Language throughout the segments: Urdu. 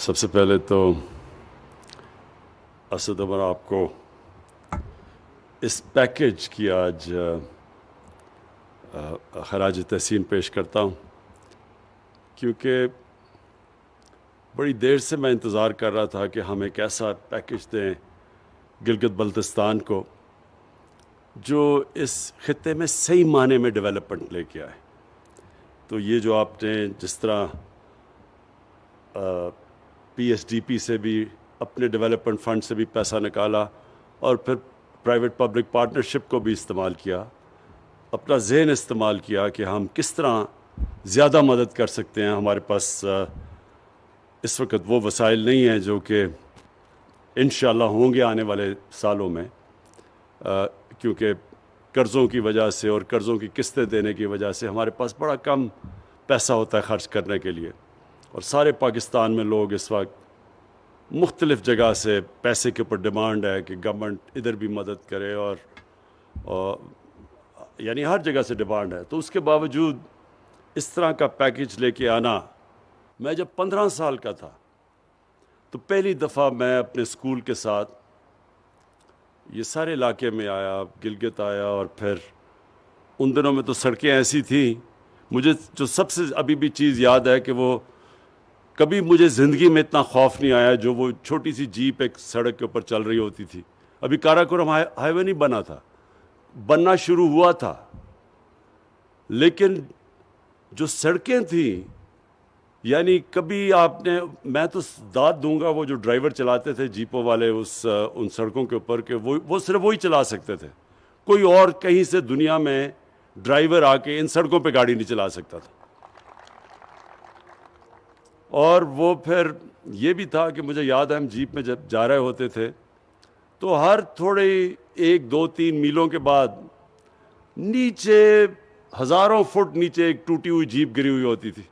سب سے پہلے تو اسد عمر آپ کو اس پیکیج کی آج خراج تحسین پیش کرتا ہوں، کیونکہ بڑی دیر سے میں انتظار کر رہا تھا کہ ہم ایک ایسا پیکیج دیں گلگت بلتستان کو جو اس خطے میں صحیح معنی میں ڈیولپمنٹ لے کے آئے۔ تو یہ جو آپ نے جس طرح پی ایس ڈی پی سے بھی اپنے ڈیولپمنٹ فنڈ سے بھی پیسہ نکالا اور پھر پرائیویٹ پبلک پارٹنرشپ کو بھی استعمال کیا، اپنا ذہن استعمال کیا کہ ہم کس طرح زیادہ مدد کر سکتے ہیں۔ ہمارے پاس اس وقت وہ وسائل نہیں ہیں جو کہ انشاءاللہ ہوں گے آنے والے سالوں میں، کیونکہ قرضوں کی وجہ سے اور قرضوں کی قسطیں دینے کی وجہ سے ہمارے پاس بڑا کم پیسہ ہوتا ہے خرچ کرنے کے لیے، اور سارے پاکستان میں لوگ اس وقت مختلف جگہ سے پیسے کے اوپر ڈیمانڈ ہے کہ گورنمنٹ ادھر بھی مدد کرے، اور یعنی ہر جگہ سے ڈیمانڈ ہے۔ تو اس کے باوجود اس طرح کا پیکیج لے کے آنا، میں جب 15 سال کا تھا تو پہلی دفعہ میں اپنے اسکول کے ساتھ یہ سارے علاقے میں آیا، گلگت آیا، اور پھر ان دنوں میں تو سڑکیں ایسی تھیں، مجھے جو سب سے ابھی بھی چیز یاد ہے کہ وہ کبھی مجھے زندگی میں اتنا خوف نہیں آیا جو وہ چھوٹی سی جیپ ایک سڑک کے اوپر چل رہی ہوتی تھی۔ ابھی کاراکورم ہائی وے نہیں بنا تھا، بننا شروع ہوا تھا، لیکن جو سڑکیں تھیں، یعنی کبھی آپ نے، میں تو داد دوں گا وہ جو ڈرائیور چلاتے تھے جیپوں والے ان سڑکوں کے اوپر، کہ وہ صرف وہی چلا سکتے تھے، کوئی اور کہیں سے دنیا میں ڈرائیور آ کے ان سڑکوں پہ گاڑی نہیں چلا سکتا تھا۔ اور وہ پھر یہ بھی تھا کہ مجھے یاد ہے ہم جیپ میں جب جا رہے ہوتے تھے تو ہر تھوڑے 1 2 3 میلوں کے بعد نیچے ہزاروں فٹ نیچے ایک ٹوٹی ہوئی جیپ گری ہوئی ہوتی تھی،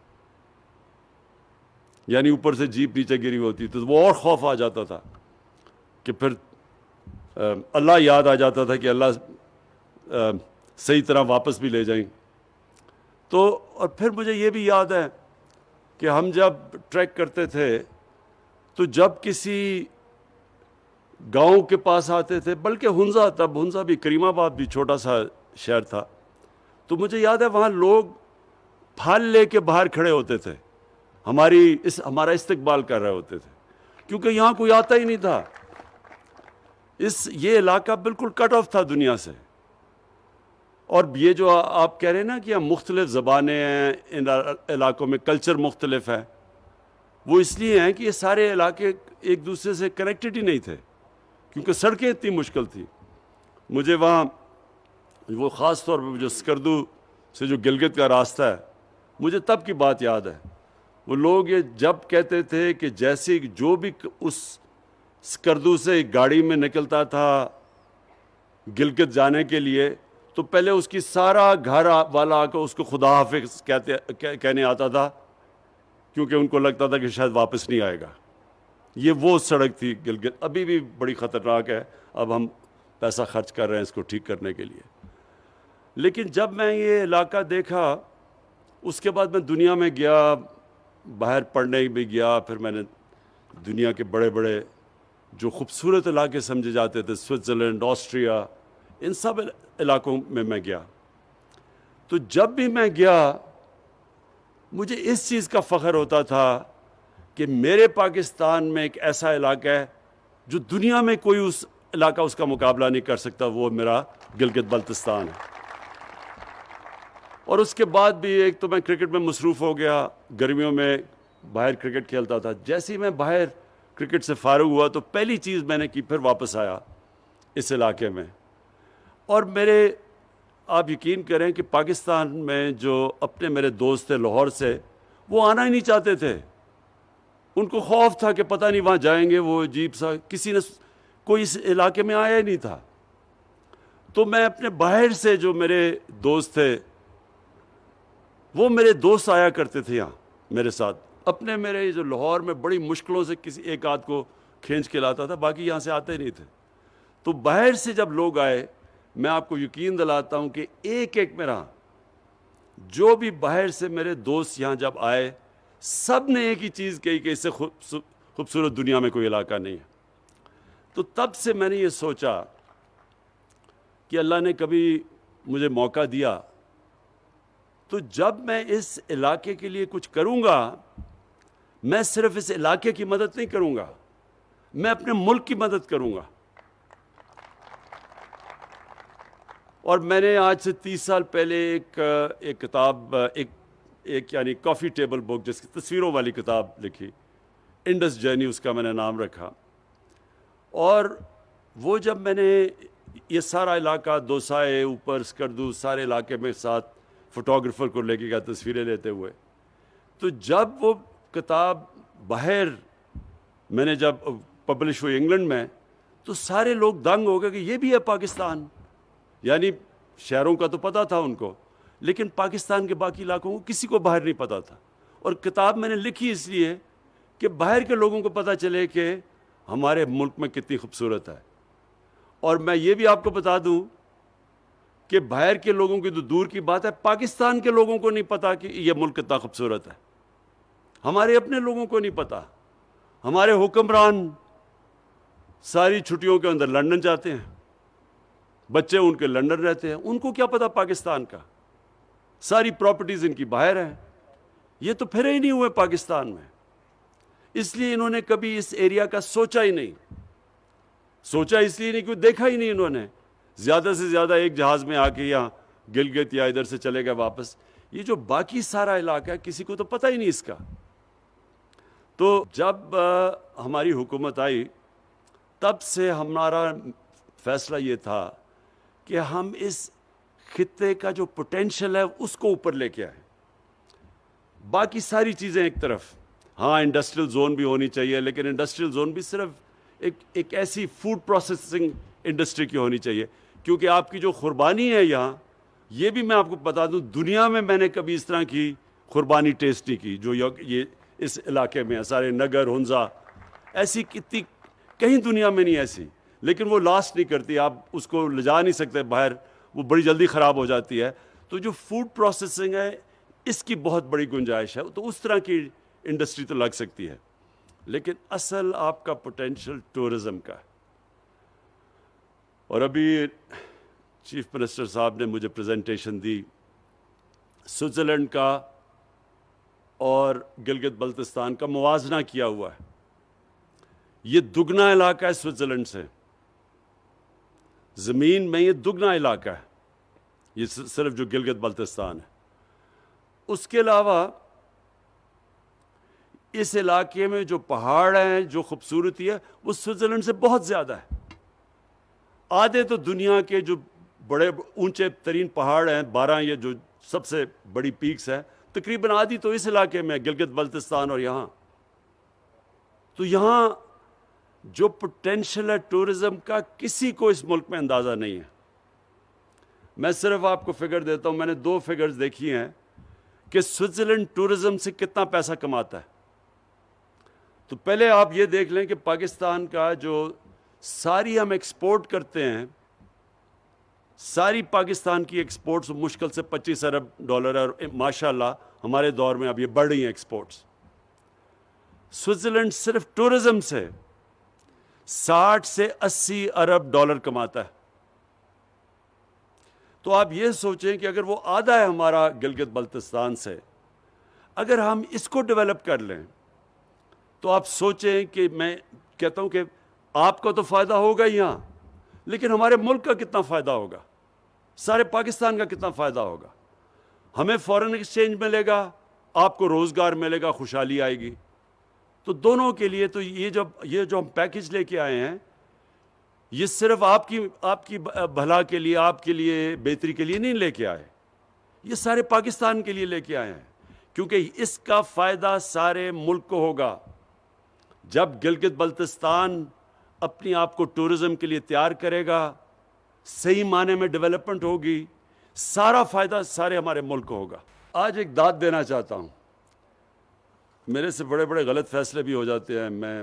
یعنی اوپر سے جیپ نیچے گری ہوتی تھی، تو وہ اور خوف آ جاتا تھا کہ پھر اللہ یاد آ جاتا تھا کہ اللہ صحیح طرح واپس بھی لے جائیں۔ تو اور پھر مجھے یہ بھی یاد ہے کہ ہم جب ٹریک کرتے تھے تو جب کسی گاؤں کے پاس آتے تھے، بلکہ ہنزا بھی، کریم آباد بھی چھوٹا سا شہر تھا، تو مجھے یاد ہے وہاں لوگ پھل لے کے باہر کھڑے ہوتے تھے، ہمارا استقبال کر رہے ہوتے تھے، کیونکہ یہاں کوئی آتا ہی نہیں تھا۔ یہ علاقہ بالکل کٹ آف تھا دنیا سے۔ اور یہ جو آپ کہہ رہے ہیں نا کہ ہم مختلف زبانیں ہیں ان علاقوں میں، کلچر مختلف ہے، وہ اس لیے ہیں کہ یہ سارے علاقے ایک دوسرے سے کنیکٹڈ ہی نہیں تھے، کیونکہ سڑکیں اتنی مشکل تھی۔ مجھے وہاں وہ خاص طور پہ جو سکردو سے جو گلگت کا راستہ ہے، مجھے تب کی بات یاد ہے، وہ لوگ یہ جب کہتے تھے کہ جیسے جو بھی اس سکردو سے گاڑی میں نکلتا تھا گلگت جانے کے لیے، تو پہلے اس کی سارا گھر والا آ کے اس کو خدا حافظ کہنے آتا تھا، کیونکہ ان کو لگتا تھا کہ شاید واپس نہیں آئے گا۔ یہ وہ سڑک تھی گلگت، ابھی بھی بڑی خطرناک ہے، اب ہم پیسہ خرچ کر رہے ہیں اس کو ٹھیک کرنے کے لیے۔ لیکن جب میں یہ علاقہ دیکھا، اس کے بعد میں دنیا میں گیا، باہر پڑھنے بھی گیا، پھر میں نے دنیا کے بڑے بڑے جو خوبصورت علاقے سمجھے جاتے تھے، سوئٹزرلینڈ، آسٹریا، ان سب علاقوں میں گیا۔ تو جب بھی میں گیا مجھے اس چیز کا فخر ہوتا تھا کہ میرے پاکستان میں ایک ایسا علاقہ ہے جو دنیا میں کوئی اس علاقہ اس کا مقابلہ نہیں کر سکتا، وہ میرا گلگت بلتستان ہے۔ اور اس کے بعد بھی ایک تو میں کرکٹ میں مصروف ہو گیا، گرمیوں میں باہر کرکٹ کھیلتا تھا۔ جیسے ہی میں باہر کرکٹ سے فارغ ہوا تو پہلی چیز میں نے کی، پھر واپس آیا اس علاقے میں، اور آپ یقین کریں کہ پاکستان میں جو اپنے میرے دوست تھے لاہور سے، وہ آنا ہی نہیں چاہتے تھے، ان کو خوف تھا کہ پتہ نہیں وہاں جائیں گے، وہ عجیب سا، کوئی اس علاقے میں آیا ہی نہیں تھا۔ تو میں اپنے باہر سے جو میرے دوست تھے، وہ میرے دوست آیا کرتے تھے یہاں میرے ساتھ، میرے جو لاہور میں بڑی مشکلوں سے کسی ایک آدھ کو کھینچ کے لاتا تھا، باقی یہاں سے آتے ہی نہیں تھے۔ تو باہر سے جب لوگ آئے، میں آپ کو یقین دلاتا ہوں کہ ایک میرا جو بھی باہر سے میرے دوست یہاں جب آئے، سب نے ایک ہی چیز کہی کہ اس سے خوبصورت دنیا میں کوئی علاقہ نہیں ہے. تو تب سے میں نے یہ سوچا کہ اللہ نے کبھی مجھے موقع دیا تو جب میں اس علاقے کے لیے کچھ کروں گا، میں صرف اس علاقے کی مدد نہیں کروں گا، میں اپنے ملک کی مدد کروں گا. اور میں نے آج سے 30 سال پہلے ایک کتاب، ایک یعنی کافی ٹیبل بک جس کی تصویروں والی کتاب لکھی، انڈس جرنی اس کا میں نے نام رکھا. اور وہ جب میں نے یہ سارا علاقہ دوسائے، اوپر اسکردو، سارے علاقے میں ساتھ فوٹوگرافر کو لے کے گیا تصویریں لیتے ہوئے، تو جب وہ کتاب باہر میں نے جب پبلش ہوئی انگلینڈ میں، تو سارے لوگ دنگ ہو گئے کہ یہ بھی ہے پاکستان. یعنی شہروں کا تو پتہ تھا ان کو، لیکن پاکستان کے باقی علاقوں کو کسی کو باہر نہیں پتہ تھا. اور کتاب میں نے لکھی اس لیے کہ باہر کے لوگوں کو پتہ چلے کہ ہمارے ملک میں کتنی خوبصورت ہے. اور میں یہ بھی آپ کو بتا دوں کہ باہر کے لوگوں کی تو دور کی بات ہے، پاکستان کے لوگوں کو نہیں پتا کہ یہ ملک کتنا خوبصورت ہے. ہمارے اپنے لوگوں کو نہیں پتا. ہمارے حکمران ساری چھٹیوں کے اندر لندن جاتے ہیں، بچے ان کے لندن رہتے ہیں، ان کو کیا پتا پاکستان کا. ساری پراپرٹیز ان کی باہر ہیں، یہ تو پھرے ہی نہیں ہوئے پاکستان میں. اس لیے انہوں نے کبھی اس ایریا کا سوچا ہی نہیں. سوچا اس لیے نہیں کہ دیکھا ہی نہیں انہوں نے. زیادہ سے زیادہ ایک جہاز میں آ کے یہاں گلگت یا ادھر سے چلے گئے واپس. یہ جو باقی سارا علاقہ ہے کسی کو تو پتہ ہی نہیں اس کا. تو جب ہماری حکومت آئی تب سے ہمارا فیصلہ یہ تھا کہ ہم اس خطے کا جو پوٹینشل ہے اس کو اوپر لے کے آئیں. باقی ساری چیزیں ایک طرف، ہاں انڈسٹریل زون بھی ہونی چاہیے، لیکن انڈسٹریل زون بھی صرف ایک ایسی فوڈ پروسیسنگ انڈسٹری کی ہونی چاہیے. کیونکہ آپ کی جو قربانی ہے یہاں، یہ بھی میں آپ کو بتا دوں، دنیا میں نے کبھی اس طرح کی قربانی ٹیسٹ نہیں کی جو یہ اس علاقے میں ہے. سارے نگر ہنزا ایسی کتنی کہیں دنیا میں نہیں ایسی، لیکن وہ لاسٹ نہیں کرتی. آپ اس کو لے جا نہیں سکتے باہر، وہ بڑی جلدی خراب ہو جاتی ہے. تو جو فوڈ پروسیسنگ ہے اس کی بہت بڑی گنجائش ہے. تو اس طرح کی انڈسٹری تو لگ سکتی ہے، لیکن اصل آپ کا پوٹینشل ٹورزم کا ہے. اور ابھی چیف منسٹر صاحب نے مجھے پریزنٹیشن دی سوئٹزرلینڈ کا اور گلگت بلتستان کا موازنہ کیا ہوا ہے. یہ دگنا علاقہ ہے سوئٹزرلینڈ سے، زمین میں یہ دگنا علاقہ ہے، یہ صرف جو گلگت بلتستان ہے. اس کے علاوہ اس علاقے میں جو پہاڑ ہیں، جو خوبصورتی ہے، وہ سوئٹزرلینڈ سے بہت زیادہ ہے. آدھے تو دنیا کے جو بڑے اونچے ترین پہاڑ ہیں 12، یہ جو سب سے بڑی پیکس ہیں، تقریباً آدھی تو اس علاقے میں، گلگت بلتستان اور یہاں. تو یہاں جو پوٹینشل ہے ٹورزم کا، کسی کو اس ملک میں اندازہ نہیں ہے. میں صرف آپ کو فگر دیتا ہوں. میں نے 2 فگرز دیکھی ہیں کہ سوئٹزرلینڈ ٹورزم سے کتنا پیسہ کماتا ہے. تو پہلے آپ یہ دیکھ لیں کہ پاکستان کا جو ساری ہم ایکسپورٹ کرتے ہیں، ساری پاکستان کی ایکسپورٹس مشکل سے $25 ارب ہے، اور ماشاءاللہ ہمارے دور میں اب یہ بڑھ رہی ہیں ایکسپورٹس. سوئٹزرلینڈ صرف ٹورزم سے 60 سے 80 ارب ڈالر کماتا ہے. تو آپ یہ سوچیں کہ اگر وہ آدھا ہے ہمارا گلگت بلتستان سے، اگر ہم اس کو ڈیولپ کر لیں تو آپ سوچیں کہ میں کہتا ہوں کہ آپ کو تو فائدہ ہوگا یہاں، لیکن ہمارے ملک کا کتنا فائدہ ہوگا، سارے پاکستان کا کتنا فائدہ ہوگا. ہمیں فارن ایکسچینج ملے گا، آپ کو روزگار ملے گا، خوشحالی آئے گی. تو دونوں کے لیے تو یہ جو ہم پیکج لے کے آئے ہیں، یہ صرف آپ کی بھلا کے لیے، آپ کے لیے بہتری کے لیے نہیں لے کے آئے، یہ سارے پاکستان کے لیے لے کے آئے ہیں. کیونکہ اس کا فائدہ سارے ملک کو ہوگا. جب گلگت بلتستان اپنی آپ کو ٹورزم کے لیے تیار کرے گا، صحیح معنی میں ڈیولپمنٹ ہوگی، سارا فائدہ سارے ہمارے ملک کو ہوگا. آج ایک داد دینا چاہتا ہوں. میرے سے بڑے بڑے غلط فیصلے بھی ہو جاتے ہیں. میں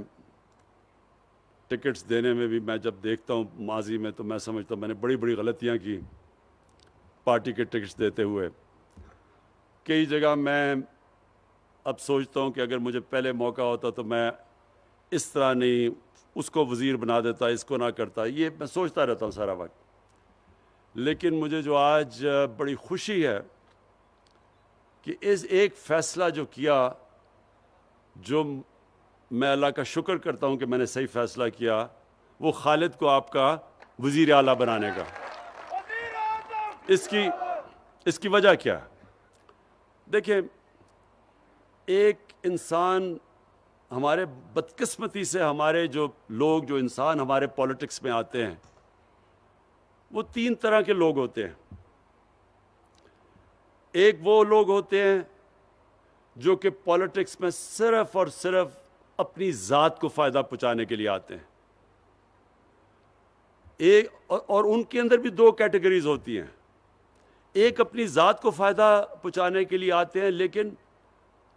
ٹکٹس دینے میں بھی، میں جب دیکھتا ہوں ماضی میں، تو میں سمجھتا ہوں میں نے بڑی بڑی غلطیاں کی پارٹی کے ٹکٹس دیتے ہوئے. کئی جگہ میں اب سوچتا ہوں کہ اگر مجھے پہلے موقع ہوتا تو میں اس طرح نہیں، اس کو وزیر بنا دیتا، اس کو نہ کرتا، یہ میں سوچتا رہتا ہوں سارا وقت. لیکن مجھے جو آج بڑی خوشی ہے کہ اس ایک فیصلہ جو کیا، جو میں اللہ کا شکر کرتا ہوں کہ میں نے صحیح فیصلہ کیا، وہ خالد کو آپ کا وزیر اعلیٰ بنانے کا. اس کی وجہ کیا ہے؟ دیکھیں، ایک انسان، ہمارے بدقسمتی سے ہمارے جو لوگ، جو انسان ہمارے پولیٹکس میں آتے ہیں، وہ 3 طرح کے لوگ ہوتے ہیں. ایک وہ لوگ ہوتے ہیں جو کہ پولیٹکس میں صرف اور صرف اپنی ذات کو فائدہ پہنچانے کے لیے آتے ہیں. اور ان کے اندر بھی 2 کیٹیگریز ہوتی ہیں. ایک اپنی ذات کو فائدہ پہنچانے کے لیے آتے ہیں، لیکن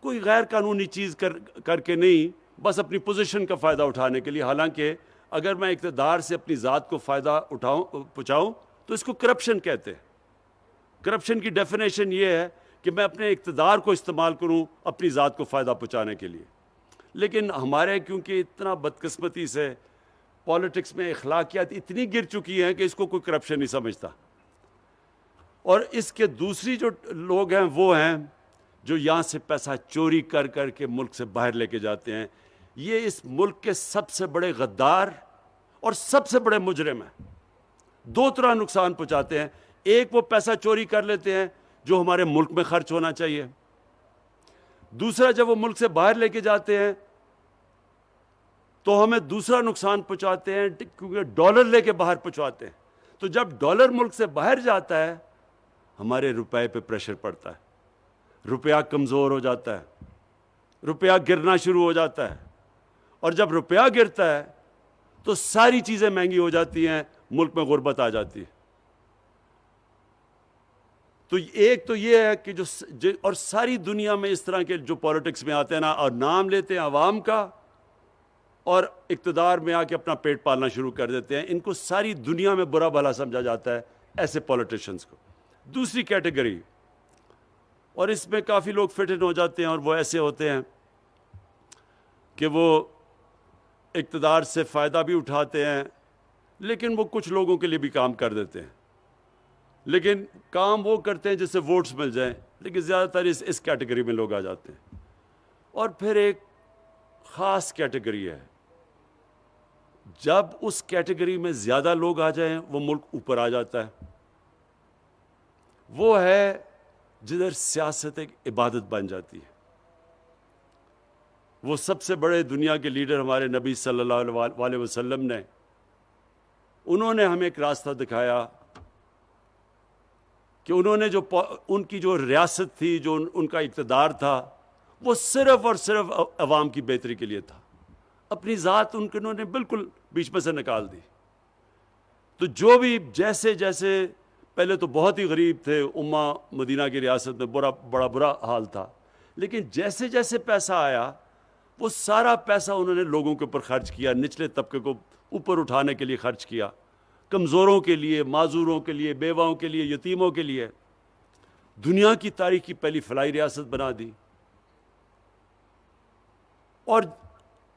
کوئی غیر قانونی چیز کر کے نہیں، بس اپنی پوزیشن کا فائدہ اٹھانے کے لیے. حالانکہ اگر میں اقتدار سے اپنی ذات کو فائدہ پہنچاؤں تو اس کو کرپشن کہتے ہیں. کرپشن کی ڈیفینیشن یہ ہے کہ میں اپنے اقتدار کو استعمال کروں اپنی ذات کو فائدہ پہنچانے کے لیے. لیکن ہمارے کیونکہ اتنا بدقسمتی سے پولیٹکس میں اخلاقیات اتنی گر چکی ہیں کہ اس کو کوئی کرپشن نہیں سمجھتا. اور اس کے دوسری جو لوگ ہیں وہ ہیں جو یہاں سے پیسہ چوری کر کر کے ملک سے باہر لے کے جاتے ہیں. یہ اس ملک کے سب سے بڑے غدار اور سب سے بڑے مجرم ہیں. 2 طرح نقصان پہنچاتے ہیں. ایک، وہ پیسہ چوری کر لیتے ہیں جو ہمارے ملک میں خرچ ہونا چاہیے. دوسرا، جب وہ ملک سے باہر لے کے جاتے ہیں تو ہمیں دوسرا نقصان پہنچاتے ہیں، کیونکہ ڈالر لے کے باہر پہنچاتے ہیں. تو جب ڈالر ملک سے باہر جاتا ہے، ہمارے روپے پہ پریشر پڑتا ہے، روپیہ کمزور ہو جاتا ہے، روپیہ گرنا شروع ہو جاتا ہے. اور جب روپیہ گرتا ہے تو ساری چیزیں مہنگی ہو جاتی ہیں، ملک میں غربت آ جاتی ہے. تو ایک تو یہ ہے کہ اور ساری دنیا میں اس طرح کے جو پولیٹکس میں آتے ہیں نا، اور نام لیتے ہیں عوام کا اور اقتدار میں آ کے اپنا پیٹ پالنا شروع کر دیتے ہیں، ان کو ساری دنیا میں برا بھلا سمجھا جاتا ہے، ایسے پولیٹیشنز کو. دوسری کیٹیگری، اور اس میں کافی لوگ فٹ ان ہو جاتے ہیں، اور وہ ایسے ہوتے ہیں کہ وہ اقتدار سے فائدہ بھی اٹھاتے ہیں، لیکن وہ کچھ لوگوں کے لیے بھی کام کر دیتے ہیں. لیکن کام وہ کرتے ہیں جس سے ووٹس مل جائیں، لیکن زیادہ تر اس کیٹیگری میں لوگ آ جاتے ہیں. اور پھر ایک خاص کیٹیگری ہے، جب اس کیٹیگری میں زیادہ لوگ آ جائیں وہ ملک اوپر آ جاتا ہے. وہ ہے جدھر سیاست ایک عبادت بن جاتی ہے. وہ سب سے بڑے دنیا کے لیڈر ہمارے نبی صلی اللہ علیہ وسلم نے، انہوں نے ہمیں ایک راستہ دکھایا کہ انہوں نے ان کی جو ریاست تھی، جو ان کا اقتدار تھا، وہ صرف اور صرف عوام کی بہتری کے لیے تھا. اپنی ذات انہوں نے بالکل بیچ میں سے نکال دی. تو جو بھی جیسے پہلے تو بہت ہی غریب تھے، امہ مدینہ کی ریاست میں بڑا برا حال تھا، لیکن جیسے جیسے پیسہ آیا وہ سارا پیسہ انہوں نے لوگوں کے اوپر خرچ کیا، نچلے طبقے کو اوپر اٹھانے کے لیے خرچ کیا، کمزوروں کے لیے، معذوروں کے لیے، بیواؤں کے لیے، یتیموں کے لیے. دنیا کی تاریخ کی پہلی فلاحی ریاست بنا دی. اور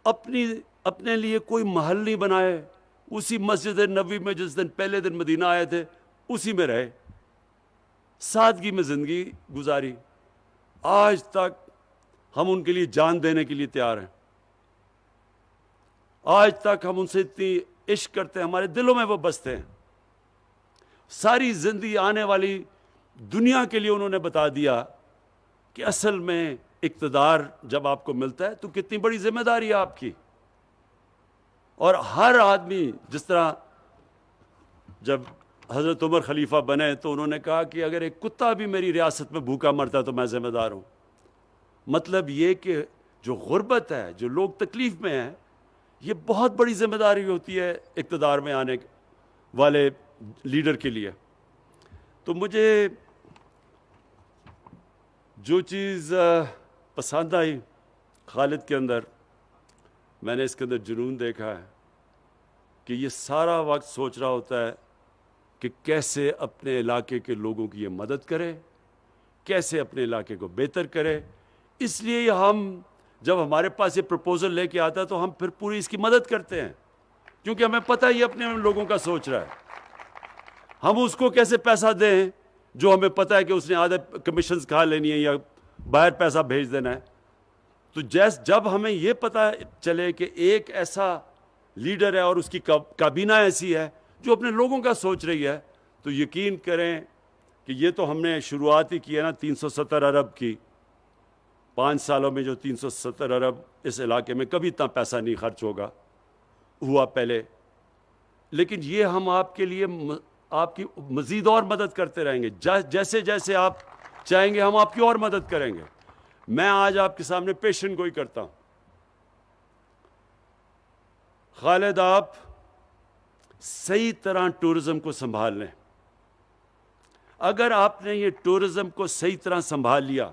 اپنے لیے کوئی محل نہیں بنائے، اسی مسجد نبوی میں جس دن پہلے دن مدینہ آئے تھے اسی میں رہے، سادگی میں زندگی گزاری. آج تک ہم ان کے لیے جان دینے کے لیے تیار ہیں. آج تک ہم ان سے اتنی عشق کرتے ہیں، ہمارے دلوں میں وہ بستے ہیں. ساری زندگی آنے والی دنیا کے لیے انہوں نے بتا دیا کہ اصل میں اقتدار جب آپ کو ملتا ہے تو کتنی بڑی ذمہ داری ہے آپ کی. اور ہر آدمی، جس طرح جب حضرت عمر خلیفہ بنے تو انہوں نے کہا کہ اگر ایک کتا بھی میری ریاست میں بھوکا مرتا ہے تو میں ذمہ دار ہوں. مطلب یہ کہ جو غربت ہے، جو لوگ تکلیف میں ہیں، یہ بہت بڑی ذمہ داری ہوتی ہے اقتدار میں آنے والے لیڈر کے لیے. تو مجھے جو چیز پسند آئی خالد کے اندر، میں نے اس کے اندر جنون دیکھا ہے کہ یہ سارا وقت سوچ رہا ہوتا ہے کہ کیسے اپنے علاقے کے لوگوں کی یہ مدد کرے، کیسے اپنے علاقے کو بہتر کرے. اس لیے ہم جب ہمارے پاس یہ پروپوزل لے کے آتا ہے تو ہم پھر پوری اس کی مدد کرتے ہیں، کیونکہ ہمیں پتہ ہے یہ اپنے لوگوں کا سوچ رہا ہے. ہم اس کو کیسے پیسہ دیں جو ہمیں پتہ ہے کہ اس نے آدھے کمیشنز کھا لینی ہے یا باہر پیسہ بھیج دینا ہے. تو جب ہمیں یہ پتہ چلے کہ ایک ایسا لیڈر ہے اور اس کی کابینہ ایسی ہے جو اپنے لوگوں کا سوچ رہی ہے، تو یقین کریں کہ یہ تو ہم نے شروعات ہی کی ہے نا 370 ارب کی. 5 سالوں میں جو 370 ارب اس علاقے میں کبھی اتنا پیسہ نہیں خرچ ہوا پہلے. لیکن یہ ہم آپ کے لیے آپ کی مزید اور مدد کرتے رہیں گے. جیسے جیسے آپ چاہیں گے ہم آپ کی اور مدد کریں گے. میں آج آپ کے سامنے پیشن گوئی کرتا ہوں. خالد، آپ صحیح طرح ٹورزم کو سنبھال لیں. اگر آپ نے یہ ٹورزم کو صحیح طرح سنبھال لیا،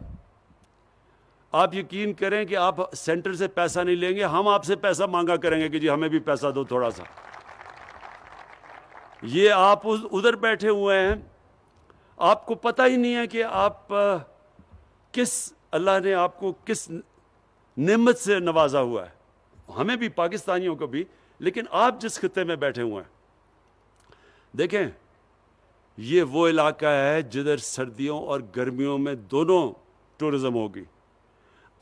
آپ یقین کریں کہ آپ سینٹر سے پیسہ نہیں لیں گے، ہم آپ سے پیسہ مانگا کریں گے کہ جی ہمیں بھی پیسہ دو تھوڑا سا. یہ آپ ادھر بیٹھے ہوئے ہیں، آپ کو پتہ ہی نہیں ہے کہ آپ اللہ نے آپ کو کس نعمت سے نوازا ہوا ہے. ہمیں بھی، پاکستانیوں کو بھی. لیکن آپ جس خطے میں بیٹھے ہوئے ہیں، دیکھیں یہ وہ علاقہ ہے جدھر سردیوں اور گرمیوں میں دونوں ٹورزم ہوگی.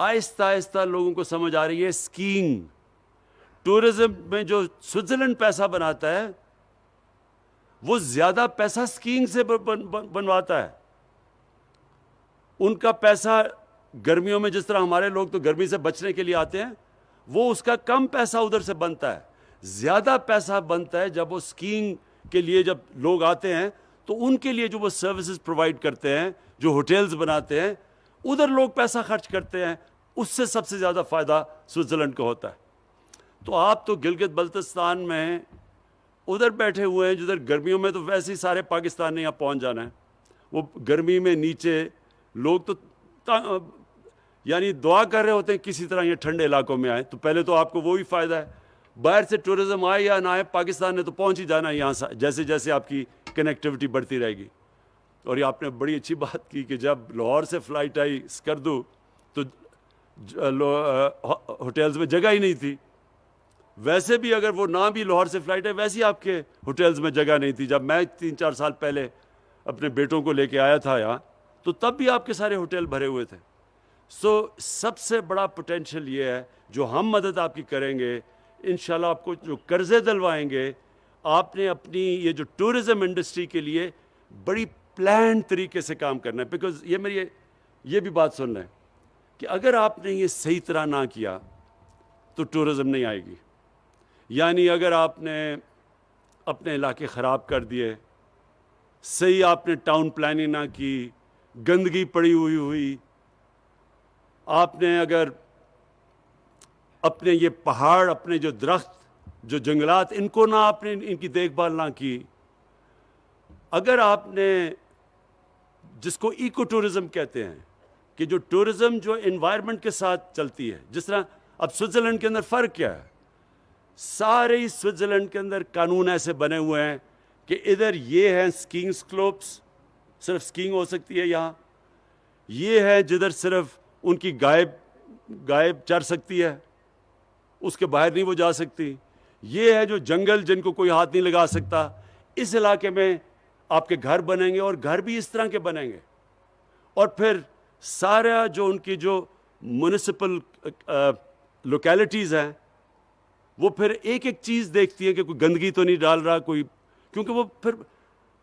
آہستہ آہستہ لوگوں کو سمجھ آ رہی ہے اسکیئنگ. ٹورزم میں جو سوئٹزرلینڈ پیسہ بناتا ہے وہ زیادہ پیسہ اسکیئنگ سے بنواتا ہے. ان کا پیسہ گرمیوں میں، جس طرح ہمارے لوگ تو گرمی سے بچنے کے لیے آتے ہیں، وہ اس کا کم پیسہ ادھر سے بنتا ہے. زیادہ پیسہ بنتا ہے جب وہ اسکیئنگ کے لیے جب لوگ آتے ہیں تو ان کے لیے جو وہ سروسز پرووائڈ کرتے ہیں، جو ہوٹلز بناتے ہیں، ادھر لوگ پیسہ خرچ کرتے ہیں. اس سے سب سے زیادہ فائدہ سوئٹزرلینڈ کو ہوتا ہے. تو آپ تو گلگت بلتستان میں ادھر بیٹھے ہوئے ہیں جدھر گرمیوں میں تو ویسے ہی سارے پاکستان نے یہاں پہنچ جانا ہے. وہ گرمی میں نیچے لوگ تو یعنی دعا کر رہے ہوتے ہیں کسی طرح یہ ٹھنڈے علاقوں میں آئے. تو پہلے تو آپ کو وہی فائدہ ہے. باہر سے ٹورزم آئے یا نہ آئے، پاکستان نے تو پہنچ ہی جانا ہے یہاں سے، جیسے جیسے آپ کی کنیکٹیوٹی بڑھتی رہے گی. اور یہ آپ نے بڑی اچھی بات کی کہ جب لاہور سے فلائٹ آئی اسکردو تو ہوٹلز میں جگہ ہی نہیں تھی. ویسے بھی اگر وہ نہ بھی لاہور سے فلائٹ ہے، ویسے ہی آپ کے ہوٹلز میں جگہ نہیں تھی. جب میں 3-4 سال پہلے اپنے بیٹوں کو لے کے آیا تھا یہاں، تو تب بھی آپ کے سارے ہوٹل بھرے ہوئے تھے. سب سے بڑا پوٹینشیل یہ ہے جو ہم مدد آپ کی کریں گے. انشاءاللہ آپ کو جو قرضے دلوائیں گے، آپ نے اپنی یہ جو ٹورزم انڈسٹری کے لیے بڑی پلان طریقے سے کام کرنا ہے. بیکاز یہ بھی بات سن لیں کہ اگر آپ نے یہ صحیح طرح نہ کیا تو ٹورزم نہیں آئے گی. یعنی اگر آپ نے اپنے علاقے خراب کر دیے، صحیح آپ نے ٹاؤن پلاننگ نہ کی، گندگی پڑی ہوئی، آپ نے اگر اپنے یہ پہاڑ، اپنے جو درخت، جو جنگلات، ان کو نہ آپ نے ان کی دیکھ بھال نہ کی، اگر آپ نے جس کو ایکو ٹورزم کہتے ہیں کہ جو ٹورزم جو انوائرمنٹ کے ساتھ چلتی ہے، جس طرح اب سوئٹزرلینڈ کے اندر فرق کیا ہے؟ سارے ہی سوئٹزرلینڈ کے اندر قانون ایسے بنے ہوئے ہیں کہ ادھر یہ ہیں اسکیئنگ سلوپس، صرف اسکیئنگ ہو سکتی ہے یہاں. یہ ہے جدھر صرف ان کی گائے چر سکتی ہے، اس کے باہر نہیں وہ جا سکتی. یہ ہے جو جنگل جن کو کوئی ہاتھ نہیں لگا سکتا. اس علاقے میں آپ کے گھر بنیں گے اور گھر بھی اس طرح کے بنیں گے. اور پھر سارا جو ان کی جو میونسپل لوکیلٹیز ہیں وہ پھر ایک ایک چیز دیکھتی ہے کہ کوئی گندگی تو نہیں ڈال رہا کوئی، کیونکہ وہ پھر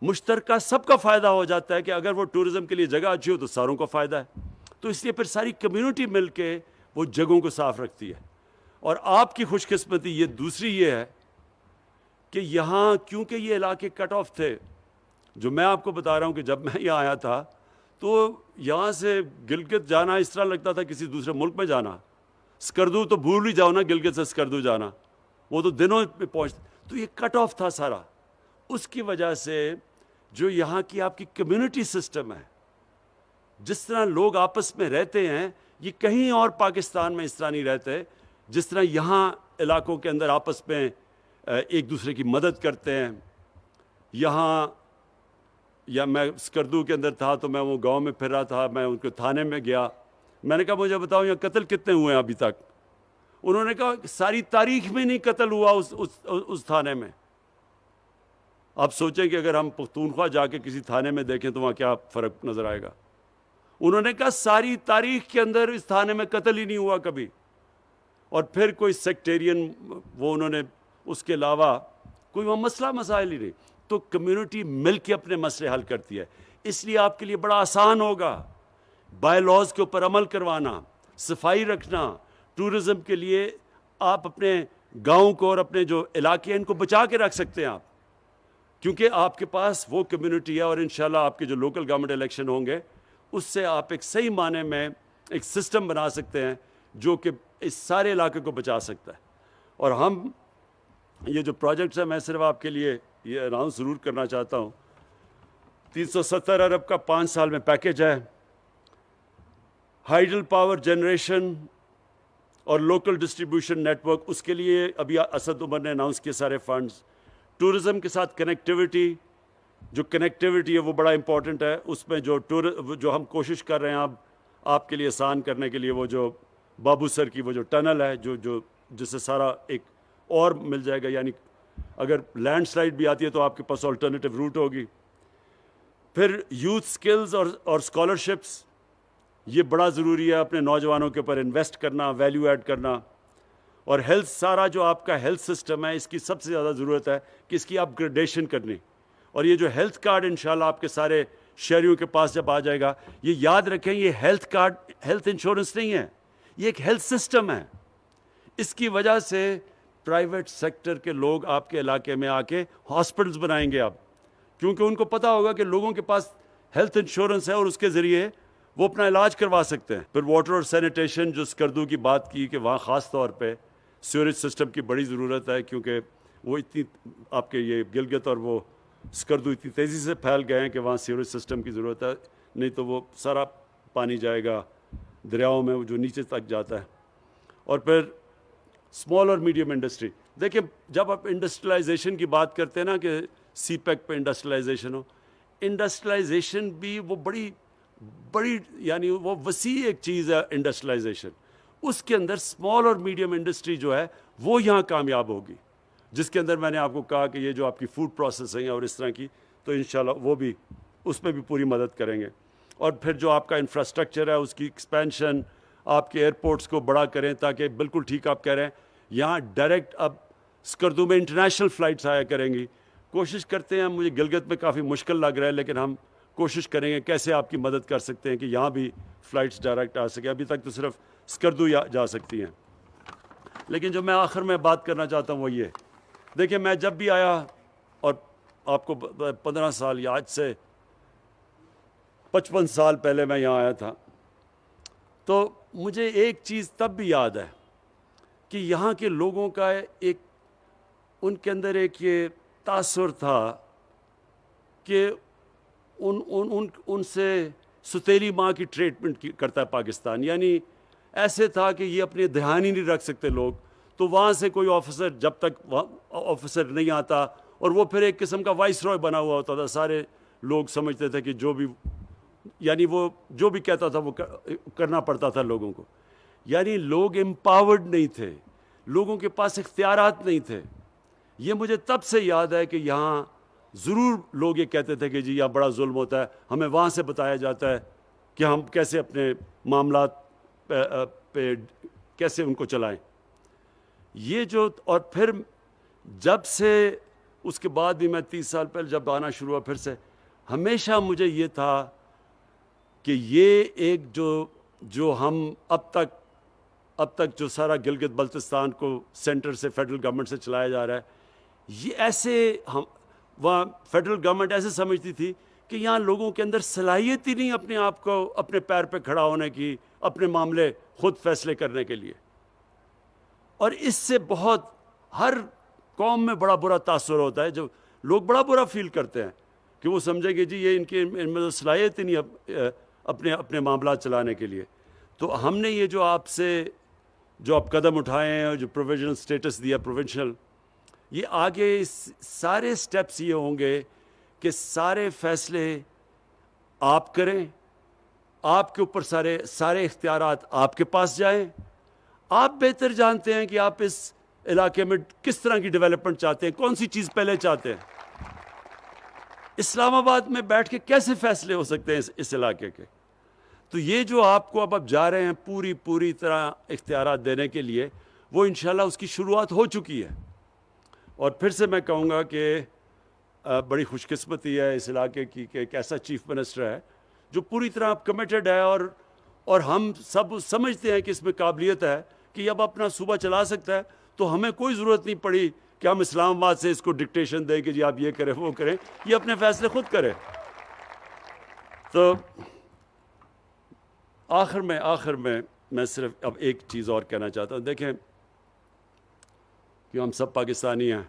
مشترکہ سب کا فائدہ ہو جاتا ہے کہ اگر وہ ٹورزم کے لیے جگہ اچھی ہو تو ساروں کا فائدہ ہے. تو اس لیے پھر ساری کمیونٹی مل کے وہ جگہوں کو صاف رکھتی ہے. اور آپ کی خوش قسمتی یہ دوسری یہ ہے کہ یہاں کیونکہ یہ علاقے کٹ آف تھے، جو میں آپ کو بتا رہا ہوں کہ جب میں یہاں آیا تھا تو یہاں سے گلگت جانا اس طرح لگتا تھا کسی دوسرے ملک میں جانا. اسکردو تو بھول ہی جاؤ نا، گلگت سے اسکردو جانا وہ تو دنوں میں پہنچتے. تو یہ کٹ آف تھا سارا. اس کی وجہ سے جو یہاں کی آپ کی کمیونٹی سسٹم ہے، جس طرح لوگ آپس میں رہتے ہیں، یہ کہیں اور پاکستان میں اس طرح نہیں رہتے. جس طرح یہاں علاقوں کے اندر آپس میں ایک دوسرے کی مدد کرتے ہیں. یہاں یا میں اسکردو کے اندر تھا تو میں وہ گاؤں میں پھر رہا تھا، میں ان کے تھانے میں گیا میں نے کہا مجھے بتاؤ یہاں قتل کتنے ہوئے ہیں ابھی تک؟ انہوں نے کہا ساری تاریخ میں نہیں قتل ہوا اس تھانے میں. آپ سوچیں کہ اگر ہم پختونخوا جا کے کسی تھانے میں دیکھیں تو وہاں کیا فرق نظر آئے گا. انہوں نے کہا ساری تاریخ کے اندر اس تھانے میں قتل ہی نہیں ہوا کبھی. اور پھر کوئی سیکٹیرین وہ انہوں نے اس کے علاوہ کوئی وہ مسائل ہی نہیں. تو کمیونٹی مل کے اپنے مسئلے حل کرتی ہے. اس لیے آپ کے لیے بڑا آسان ہوگا بائی لاز کے اوپر عمل کروانا, صفائی رکھنا. ٹورزم کے لیے آپ اپنے گاؤں کو اور اپنے جو علاقے ہیں ان کو بچا کے رکھ سکتے ہیں آپ, کیونکہ آپ کے پاس وہ کمیونٹی ہے. اور انشاءاللہ آپ کے جو لوکل گورنمنٹ الیکشن ہوں گے اس سے آپ ایک صحیح معنی میں ایک سسٹم بنا سکتے ہیں جو کہ اس سارے علاقے کو بچا سکتا ہے. اور ہم یہ جو پروجیکٹس ہیں, میں صرف آپ کے لیے یہ اناؤنس ضرور کرنا چاہتا ہوں, 370 ارب کا 5 سال میں پیکیج ہے. ہائیڈل پاور جنریشن اور لوکل ڈسٹریبیوشن نیٹ ورک, اس کے لیے ابھی اسد عمر نے اناؤنس کیے سارے فنڈز. ٹورزم کے ساتھ کنیکٹیوٹی, جو کنیکٹیوٹی ہے وہ بڑا امپورٹنٹ ہے. اس میں جو ہم کوشش کر رہے ہیں اب آپ کے لیے آسان کرنے کے لیے, وہ جو بابو سر کی وہ جو ٹنل ہے جس سے سارا ایک اور مل جائے گا, یعنی اگر لینڈ سلائڈ بھی آتی ہے تو آپ کے پاس آلٹرنیٹیو روٹ ہوگی. پھر یوتھ سکلز اور اسکالرشپس, یہ بڑا ضروری ہے اپنے نوجوانوں کے اوپر انویسٹ کرنا, ویلیو ایڈ کرنا. اور ہیلتھ, سارا جو آپ کا ہیلتھ سسٹم ہے اس کی سب سے زیادہ ضرورت ہے کہ اس کی اپ گریڈیشن کرنی. اور یہ جو ہیلتھ کارڈ انشاءاللہ آپ کے سارے شہریوں کے پاس جب آ جائے گا, یہ یاد رکھیں یہ ہیلتھ کارڈ ہیلتھ انشورنس نہیں ہے, یہ ایک ہیلتھ سسٹم ہے. اس کی وجہ سے پرائیویٹ سیکٹر کے لوگ آپ کے علاقے میں آ کے ہاسپٹلز بنائیں گے اب, کیونکہ ان کو پتہ ہوگا کہ لوگوں کے پاس ہیلتھ انشورنس ہے اور اس کے ذریعے وہ اپنا علاج کروا سکتے ہیں. پھر واٹر اور سینیٹیشن, جو اسکردو کی بات کی کہ وہاں خاص طور پہ سیوریج سسٹم کی بڑی ضرورت ہے, کیونکہ وہ اتنی آپ کے یہ گلگت اور وہ اسکردو اتنی تیزی سے پھیل گئے ہیں کہ وہاں سیوریج سسٹم کی ضرورت ہے, نہیں تو وہ سارا پانی جائے گا دریاؤں میں جو نیچے تک جاتا ہے. اور پھر اسمال اور میڈیم انڈسٹری, دیکھیں جب آپ انڈسٹریلائزیشن کی بات کرتے ہیں نا کہ سی پیک پہ انڈسٹریلائزیشن ہو, انڈسٹریلائزیشن بھی وہ بڑی یعنی وہ وسیع ایک چیز ہے انڈسٹریلائزیشن. اس کے اندر اسمال اور میڈیم انڈسٹری جو ہے وہ یہاں کامیاب ہوگی, جس کے اندر میں نے آپ کو کہا کہ یہ جو آپ کی فوڈ پروسیسنگ ہے اور اس طرح کی, تو انشاءاللہ وہ بھی اس میں بھی پوری مدد کریں گے. اور پھر جو آپ کا انفراسٹرکچر ہے اس کی ایکسپینشن, آپ کے ایئرپورٹس کو بڑا کریں تاکہ بالکل ٹھیک آپ کہہ رہے ہیں یہاں ڈائریکٹ اب اسکردو میں انٹرنیشنل فلائٹس آیا کریں گی. کوشش کرتے ہیں, مجھے گلگت میں کافی مشکل لگ رہا ہے لیکن ہم کوشش کریں گے کیسے آپ کی مدد کر سکتے ہیں کہ یہاں بھی فلائٹس ڈائریکٹ آ سکیں. ابھی تک تو صرف اسکردو جا سکتی ہیں. لیکن جو میں آخر میں بات کرنا چاہتا ہوں وہ یہ, دیکھیں میں جب بھی آیا, اور آپ کو 15 سال یا آج سے 55 سال پہلے میں یہاں آیا تھا, تو مجھے ایک چیز تب بھی یاد ہے کہ یہاں کے لوگوں کا ایک, ان کے اندر ایک یہ تاثر تھا کہ ان سے ستیلی ماں کی ٹریٹمنٹ کرتا ہے پاکستان. یعنی ایسے تھا کہ یہ اپنے دھیان ہی نہیں رکھ سکتے لوگ, تو وہاں سے کوئی آفیسر جب تک آفیسر نہیں آتا, اور وہ پھر ایک قسم کا وائس رائے بنا ہوا ہوتا تھا, سارے لوگ سمجھتے تھے کہ جو بھی یعنی وہ جو بھی کہتا تھا وہ کرنا پڑتا تھا لوگوں کو. یعنی لوگ امپاورڈ نہیں تھے, لوگوں کے پاس اختیارات نہیں تھے. یہ مجھے تب سے یاد ہے کہ یہاں ضرور لوگ یہ کہتے تھے کہ جی یہاں بڑا ظلم ہوتا ہے, ہمیں وہاں سے بتایا جاتا ہے کہ ہم کیسے اپنے معاملات پہ کیسے ان کو چلائیں. یہ جو, اور پھر جب سے اس کے بعد بھی میں 30 سال پہلے جب آنا شروع ہوا, پھر سے ہمیشہ مجھے یہ تھا کہ یہ ایک جو ہم اب تک جو سارا گلگت بلتستان کو سینٹر سے فیڈرل گورنمنٹ سے چلایا جا رہا ہے, یہ ایسے وہاں فیڈرل گورنمنٹ ایسے سمجھتی تھی کہ یہاں لوگوں کے اندر صلاحیت ہی نہیں اپنے آپ کو اپنے پیر پہ کھڑا ہونے کی, اپنے معاملے خود فیصلے کرنے کے لیے. اور اس سے بہت ہر قوم میں بڑا برا تاثر ہوتا ہے, جو لوگ بڑا برا فیل کرتے ہیں کہ وہ سمجھیں گے جی یہ ان میں صلاحیت ہی نہیں اپنے معاملات چلانے کے لیے. تو ہم نے یہ جو آپ قدم اٹھائے ہیں, جو پروویژنل سٹیٹس دیا پروونشل, یہ آگے سارے سٹیپس یہ ہوں گے کہ سارے فیصلے آپ کریں, آپ کے اوپر سارے اختیارات آپ کے پاس جائیں. آپ بہتر جانتے ہیں کہ آپ اس علاقے میں کس طرح کی ڈیولپمنٹ چاہتے ہیں, کون سی چیز پہلے چاہتے ہیں. اسلام آباد میں بیٹھ کے کیسے فیصلے ہو سکتے ہیں اس علاقے کے؟ تو یہ جو آپ کو اب جا رہے ہیں پوری طرح اختیارات دینے کے لیے, وہ انشاءاللہ اس کی شروعات ہو چکی ہے. اور پھر سے میں کہوں گا کہ بڑی خوش قسمتی ہے اس علاقے کی کہ ایک ایسا چیف منسٹر ہے جو پوری طرح کمیٹڈ ہے, اور ہم سب سمجھتے ہیں کہ اس میں قابلیت ہے کہ اب اپنا صوبہ چلا سکتا ہے. تو ہمیں کوئی ضرورت نہیں پڑی کہ ہم اسلام آباد سے اس کو ڈکٹیشن دیں کہ جی آپ یہ کریں وہ کریں, یہ اپنے فیصلے خود کریں. تو آخر میں صرف اب ایک چیز اور کہنا چاہتا ہوں. دیکھیں کہ ہم سب پاکستانی ہیں,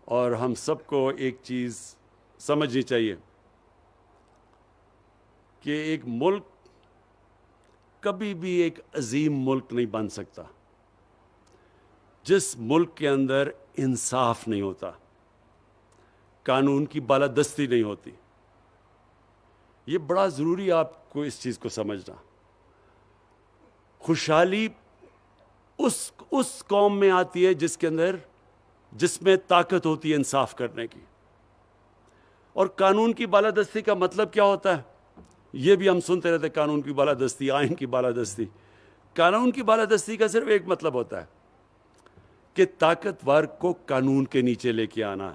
اور ہم سب کو ایک چیز سمجھنی چاہیے کہ ایک ملک کبھی بھی ایک عظیم ملک نہیں بن سکتا جس ملک کے اندر انصاف نہیں ہوتا, قانون کی بالادستی نہیں ہوتی. یہ بڑا ضروری آپ کو اس چیز کو سمجھنا. خوشحالی اس قوم میں آتی ہے جس میں طاقت ہوتی ہے انصاف کرنے کی. اور قانون کی بالادستی کا مطلب کیا ہوتا ہے؟ یہ بھی ہم سنتے رہتے, قانون کی بالادستی, آئین کی بالادستی. قانون کی بالادستی کا صرف ایک مطلب ہوتا ہے کہ طاقتور کو قانون کے نیچے لے کے آنا,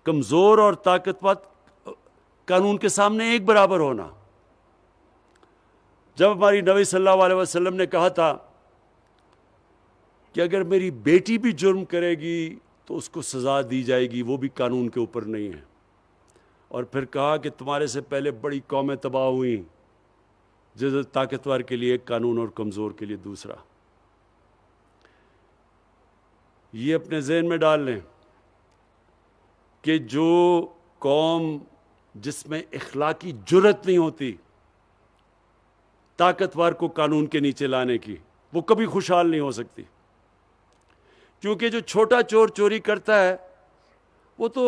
کمزور اور طاقتور قانون کے سامنے ایک برابر ہونا. جب ہماری نبی صلی اللہ علیہ وسلم نے کہا تھا کہ اگر میری بیٹی بھی جرم کرے گی تو اس کو سزا دی جائے گی, وہ بھی قانون کے اوپر نہیں ہے. اور پھر کہا کہ تمہارے سے پہلے بڑی قومیں تباہ ہوئیں, جس طاقتور کے لیے ایک قانون اور کمزور کے لیے دوسرا. یہ اپنے ذہن میں ڈال لیں کہ جو قوم جس میں اخلاقی جرأت نہیں ہوتی طاقتور کو قانون کے نیچے لانے کی, وہ کبھی خوشحال نہیں ہو سکتی. کیونکہ جو چھوٹا چور چوری کرتا ہے وہ تو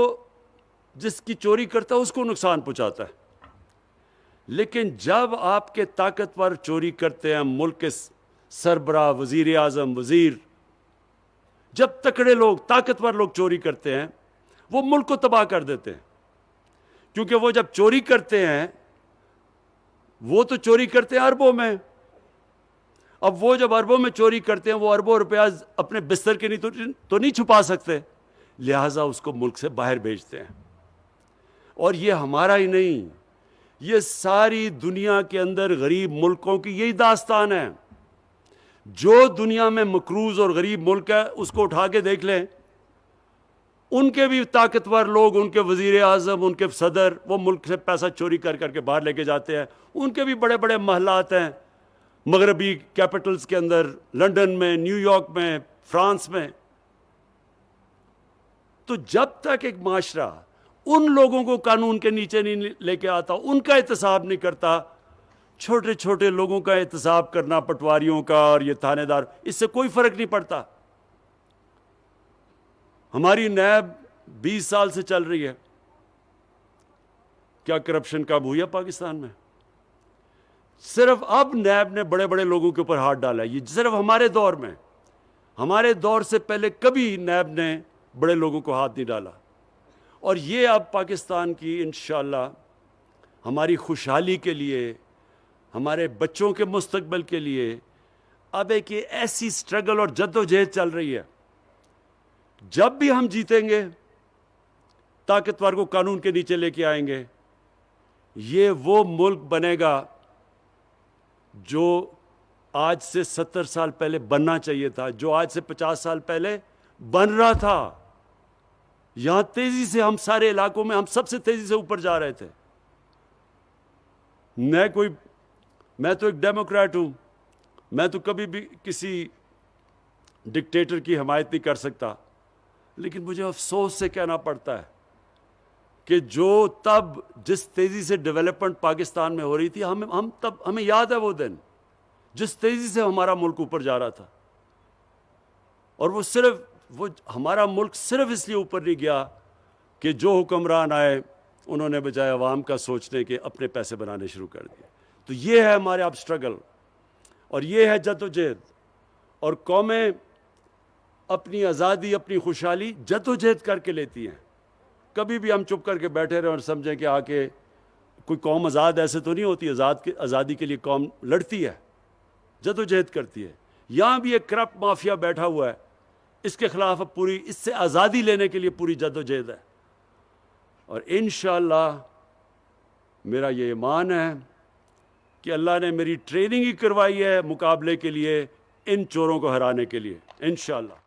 جس کی چوری کرتا ہے اس کو نقصان پہنچاتا ہے. لیکن جب آپ کے طاقتور چوری کرتے ہیں, ملک کے سربراہ, وزیر اعظم, وزیر, جب تکڑے لوگ, طاقتور لوگ چوری کرتے ہیں, وہ ملک کو تباہ کر دیتے ہیں. کیونکہ وہ جب چوری کرتے ہیں, وہ تو چوری کرتے ہیں اربوں میں. اب وہ جب اربوں میں چوری کرتے ہیں, وہ اربوں روپیہ اپنے بستر کے تو نہیں چھپا سکتے, لہٰذا اس کو ملک سے باہر بھیجتے ہیں. اور یہ ہمارا ہی نہیں, یہ ساری دنیا کے اندر غریب ملکوں کی یہی داستان ہے. جو دنیا میں مقروض اور غریب ملک ہے اس کو اٹھا کے دیکھ لیں, ان کے بھی طاقتور لوگ, ان کے وزیر اعظم, ان کے صدر, وہ ملک سے پیسہ چوری کر کے باہر لے کے جاتے ہیں. ان کے بھی بڑے بڑے محلات ہیں مغربی کیپٹلز کے اندر, لنڈن میں, نیو یارک میں, فرانس میں. تو جب تک ایک معاشرہ ان لوگوں کو قانون کے نیچے نہیں لے کے آتا, ان کا احتساب نہیں کرتا, چھوٹے چھوٹے لوگوں کا احتساب کرنا, پٹواریوں کا اور یہ تھانے دار, اس سے کوئی فرق نہیں پڑتا. ہماری نیب 20 سال سے چل رہی ہے, کیا کرپشن کم ہوئی ہے پاکستان میں؟ صرف اب نیب نے بڑے بڑے لوگوں کے اوپر ہاتھ ڈالا ہے. یہ صرف ہمارے دور میں, ہمارے دور سے پہلے کبھی نیب نے بڑے لوگوں کو ہاتھ نہیں ڈالا. اور یہ اب پاکستان کی انشاءاللہ ہماری خوشحالی کے لیے, ہمارے بچوں کے مستقبل کے لیے اب ایک ایسی سٹرگل اور جد و جہد چل رہی ہے. جب بھی ہم جیتیں گے, طاقتور کو قانون کے نیچے لے کے آئیں گے, یہ وہ ملک بنے گا جو آج سے 70 سال پہلے بننا چاہیے تھا, جو آج سے 50 سال پہلے بن رہا تھا. یہاں تیزی سے, ہم سارے علاقوں میں ہم سب سے تیزی سے اوپر جا رہے تھے. میں تو ایک ڈیموکریٹ ہوں, میں تو کبھی بھی کسی ڈکٹیٹر کی حمایت نہیں کر سکتا, لیکن مجھے افسوس سے کہنا پڑتا ہے کہ جو تب جس تیزی سے ڈیولپمنٹ پاکستان میں ہو رہی تھی, ہمیں یاد ہے وہ دن, جس تیزی سے ہمارا ملک اوپر جا رہا تھا. اور وہ ہمارا ملک صرف اس لیے اوپر نہیں گیا کہ جو حکمران آئے انہوں نے بجائے عوام کا سوچنے کے اپنے پیسے بنانے شروع کر دیے. تو یہ ہے ہمارے اب اسٹرگل، اور یہ ہے جدوجہد، اور قومیں اپنی آزادی، اپنی خوشحالی جدوجہد کر کے لیتی ہیں۔ کبھی بھی ہم چپ کر کے بیٹھے رہیں اور سمجھیں کہ آ کے کوئی قوم آزاد ایسے تو نہیں ہوتی، آزادی کے لیے قوم لڑتی ہے، جدوجہد کرتی ہے۔ یہاں بھی ایک کرپٹ مافیا بیٹھا ہوا ہے، اس کے خلاف اب پوری، اس سے آزادی لینے کے لیے پوری جدوجہد ہے، اور انشاءاللہ میرا یہ ایمان ہے کہ اللہ نے میری ٹریننگ ہی کروائی ہے مقابلے کے لیے، ان چوروں کو ہرانے کے لیے، انشاءاللہ۔